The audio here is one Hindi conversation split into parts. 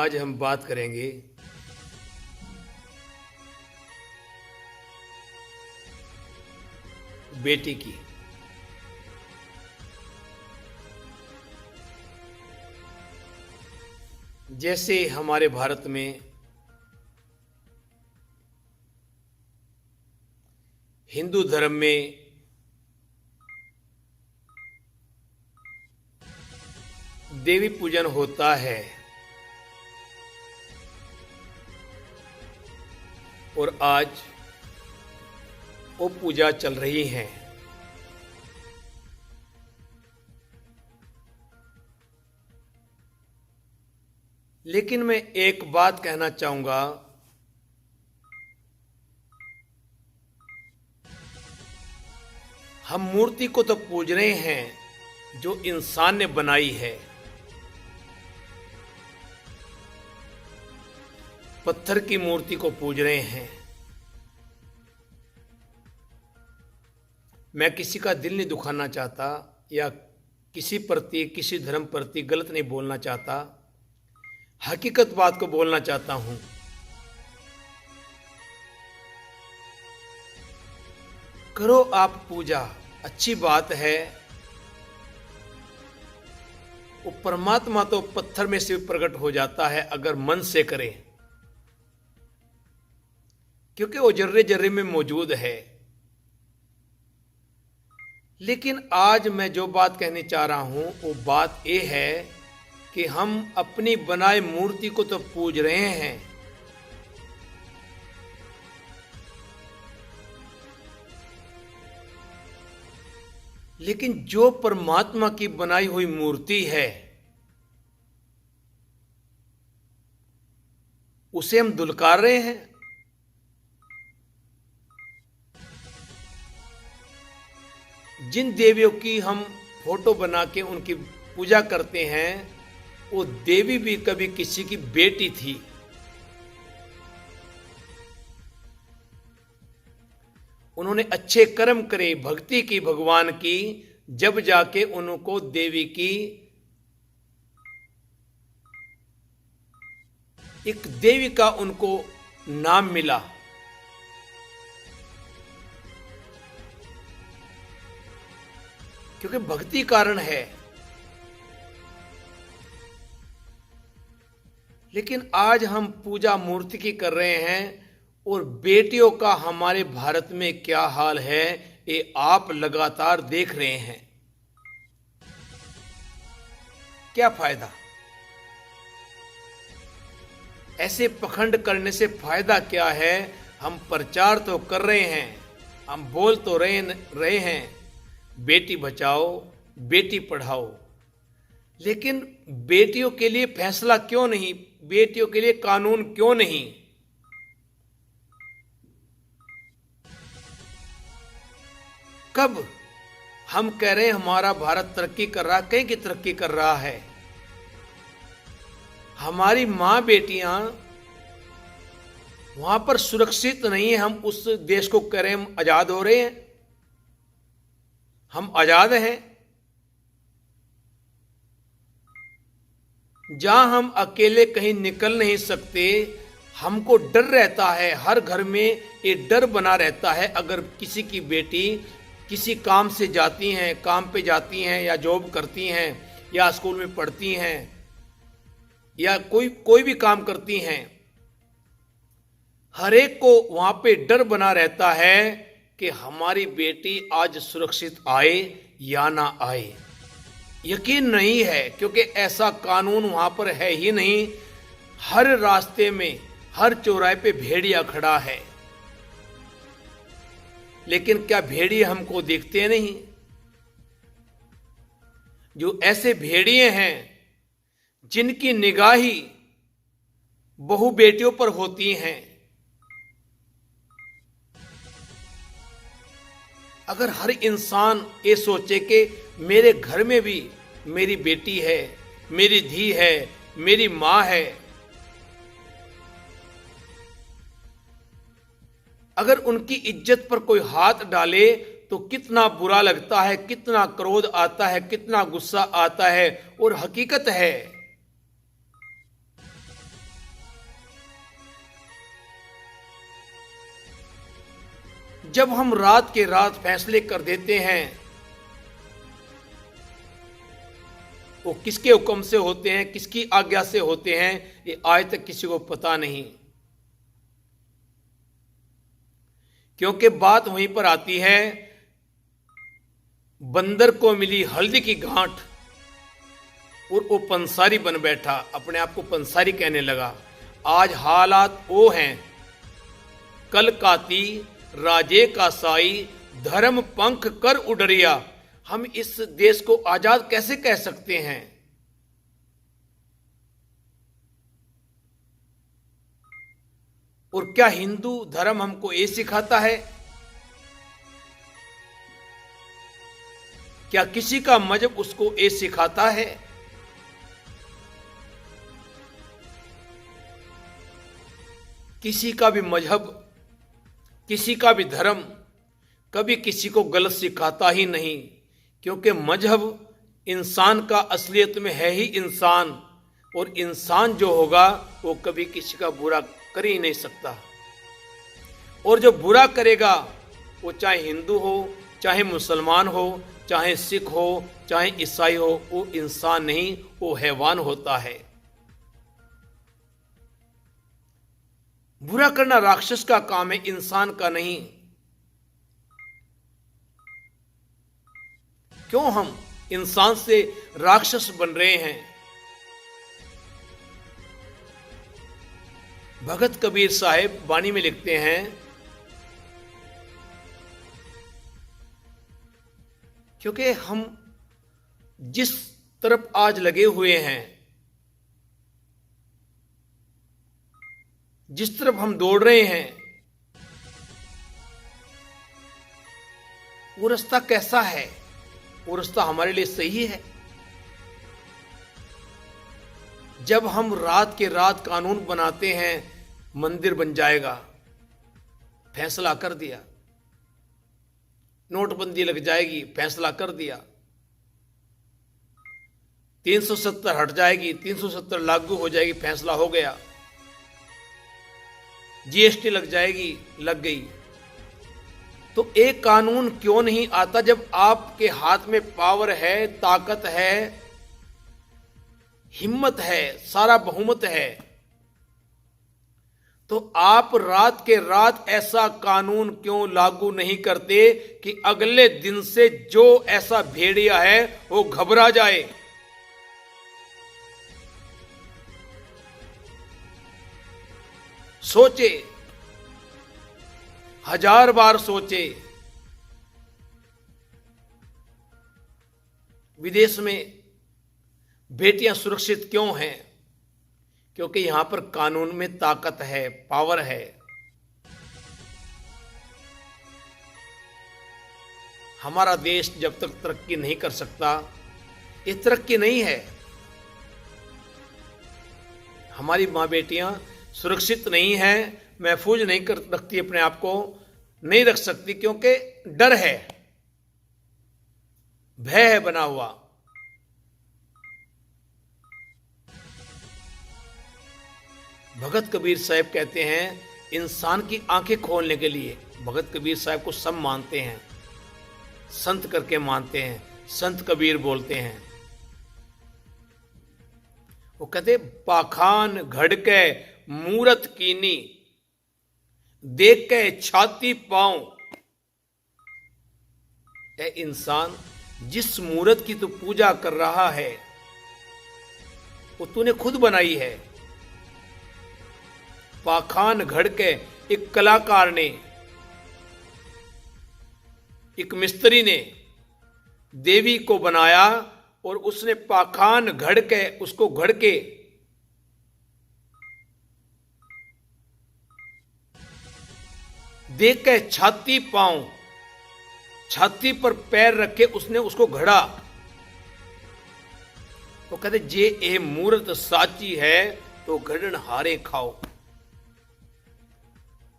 आज हम बात करेंगे बेटी की। जैसे हमारे भारत में हिंदू धर्म में देवी पूजन होता है और आज वो पूजा चल रही है। लेकिन मैं एक बात कहना चाहूंगा, हम मूर्ति को तो पूज रहे हैं जो इंसान ने बनाई है। पत्थर की मूर्ति को पूज रहे हैं। मैं किसी का दिल नहीं दुखाना चाहता या किसी प्रति, किसी धर्म प्रति गलत नहीं बोलना चाहता, हकीकत बात को बोलना चाहता हूं। करो आप पूजा, अच्छी बात है। वो परमात्मा तो पत्थर में से प्रकट हो जाता है अगर मन से करें, क्योंकि वो जर्रे जर्रे में मौजूद है। लेकिन आज मैं जो बात कहने चाह रहा हूं वो बात ये है कि हम अपनी बनाई मूर्ति को तो पूज रहे हैं, लेकिन जो परमात्मा की बनाई हुई मूर्ति है उसे हम दुलकार रहे हैं। जिन देवियों की हम फोटो बना के उनकी पूजा करते हैं, वो देवी भी कभी किसी की बेटी थी। उन्होंने अच्छे कर्म करे, भक्ति की भगवान की, जब जाके उनको देवी की एक देवी का उनको नाम मिला। क्योंकि भक्ति कारण है। लेकिन आज हम पूजा मूर्ति की कर रहे हैं और बेटियों का हमारे भारत में क्या हाल है ये आप लगातार देख रहे हैं। क्या फायदा? ऐसे पखंड करने से फायदा क्या है? हम प्रचार तो कर रहे हैं, हम बोल तो रहे हैं बेटी बचाओ, बेटी पढ़ाओ, लेकिन बेटियों के लिए फैसला क्यों नहीं? बेटियों के लिए कानून क्यों नहीं? कब हम कह रहे हैं हमारा भारत तरक्की कर रहा है, कहीं की तरक्की कर रहा है। हमारी मां बेटियां वहां पर सुरक्षित नहीं है। हम उस देश को कह रहे हैं हम आजाद हो रहे हैं, हम आजाद हैं। जहां हम अकेले कहीं निकल नहीं सकते, हमको डर रहता है। हर घर में ये डर बना रहता है। अगर किसी की बेटी किसी काम से जाती हैं, काम पे जाती हैं या जॉब करती हैं या स्कूल में पढ़ती हैं या कोई भी काम करती हैं, हर एक को वहां पे डर बना रहता है कि हमारी बेटी आज सुरक्षित आए या ना आए। यकीन नहीं है, क्योंकि ऐसा कानून वहां पर है ही नहीं। हर रास्ते में, हर चौराहे पे भेड़िया खड़ा है, लेकिन क्या भेड़िए हमको दिखते नहीं? जो ऐसे भेड़िए हैं जिनकी निगाही बहु बेटियों पर होती हैं, अगर हर इंसान ये सोचे कि मेरे घर में भी मेरी बेटी है, मेरी धी है, मेरी मां है, अगर उनकी इज्जत पर कोई हाथ डाले तो कितना बुरा लगता है, कितना क्रोध आता है, कितना गुस्सा आता है। और हकीकत है जब हम रात के रात फैसले कर देते हैं, वो किसके हुक्म से होते हैं, किसकी आज्ञा से होते हैं, ये आज तक किसी को पता नहीं। क्योंकि बात वहीं पर आती है, बंदर को मिली हल्दी की गांठ और वो पंसारी बन बैठा, अपने आप को पंसारी कहने लगा। आज हालात वो हैं, कल काती राजे का साई, धर्म पंख कर उडरिया। हम इस देश को आजाद कैसे कह सकते हैं? और क्या हिंदू धर्म हमको ये सिखाता है? क्या किसी का मजहब उसको ये सिखाता है? किसी का भी मजहब, किसी का भी धर्म कभी किसी को गलत सिखाता ही नहीं, क्योंकि मजहब इंसान का असलियत में है ही इंसान, और इंसान जो होगा वो कभी किसी का बुरा कर ही नहीं सकता। और जो बुरा करेगा वो चाहे हिंदू हो, चाहे मुसलमान हो, चाहे सिख हो, चाहे ईसाई हो, वो इंसान नहीं, वो हैवान होता है। बुरा करना राक्षस का काम है, इंसान का नहीं। क्यों हम इंसान से राक्षस बन रहे हैं? भगत कबीर साहब वाणी में लिखते हैं, क्योंकि हम जिस तरफ आज लगे हुए हैं, जिस तरफ हम दौड़ रहे हैं, वो रास्ता कैसा है? वो रास्ता हमारे लिए सही है? जब हम रात के रात कानून बनाते हैं, मंदिर बन जाएगा, फैसला कर दिया, नोटबंदी लग जाएगी, फैसला कर दिया, 370 हट जाएगी, 370 लागू हो जाएगी, फैसला हो गया, जीएसटी लग जाएगी, लग गई। तो एक कानून क्यों नहीं आता? जब आपके हाथ में पावर है, ताकत है, हिम्मत है, सारा बहुमत है, तो आप रात के रात ऐसा कानून क्यों लागू नहीं करते कि अगले दिन से जो ऐसा भेड़िया है वो घबरा जाए? सोचे, 1000 बार सोचे। विदेश में बेटियां सुरक्षित क्यों हैं? क्योंकि यहां पर कानून में ताकत है, पावर है। हमारा देश जब तक तरक्की नहीं कर सकता, ये तरक्की नहीं है। हमारी मां बेटियां सुरक्षित नहीं है, महफूज नहीं कर रखती, अपने आप को नहीं रख सकती, क्योंकि डर है, भय है बना हुआ। भगत कबीर साहब कहते हैं, इंसान की आंखें खोलने के लिए भगत कबीर साहब को सब मानते हैं, संत करके मानते हैं, संत कबीर बोलते हैं। वो कहते, पाखान घड़ के मूरत कीनी, देख के छाती पांव। ए इंसान, जिस मूरत की तू पूजा कर रहा है वो तूने खुद बनाई है। पाखान घड़ के, एक कलाकार ने, एक मिस्त्री ने देवी को बनाया, और उसने पाखान घड़ के, उसको घड़ के देख के छाती पांव, छाती पर पैर रखे उसने उसको घड़ा। तो कहते, जे ए मूर्त साची है तो घड़न हारे खाओ।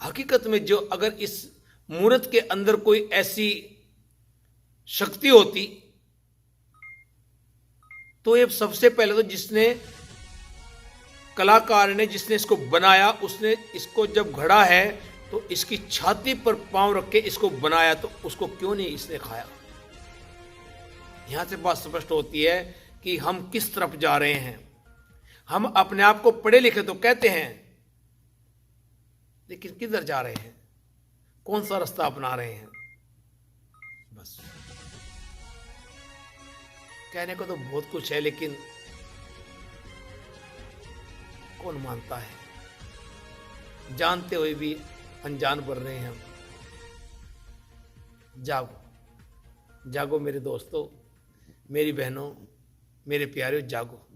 हकीकत में जो अगर इस मूर्त के अंदर कोई ऐसी शक्ति होती, तो ये सबसे पहले तो जिसने, कलाकार ने, जिसने इसको बनाया, उसने इसको जब घड़ा है तो इसकी छाती पर पांव रख के इसको बनाया, तो उसको क्यों नहीं इसने खाया? यहां से बात स्पष्ट होती है कि हम किस तरफ जा रहे हैं। हम अपने आप को पढ़े लिखे तो कहते हैं, लेकिन किधर जा रहे हैं, कौन सा रास्ता अपना रहे हैं? बस कहने को तो बहुत कुछ है, लेकिन कौन मानता है? जानते हुए भी अनजान बन रहे हैं हम। जागो, जागो मेरे दोस्तों, मेरी बहनों, मेरे प्यारे, जागो।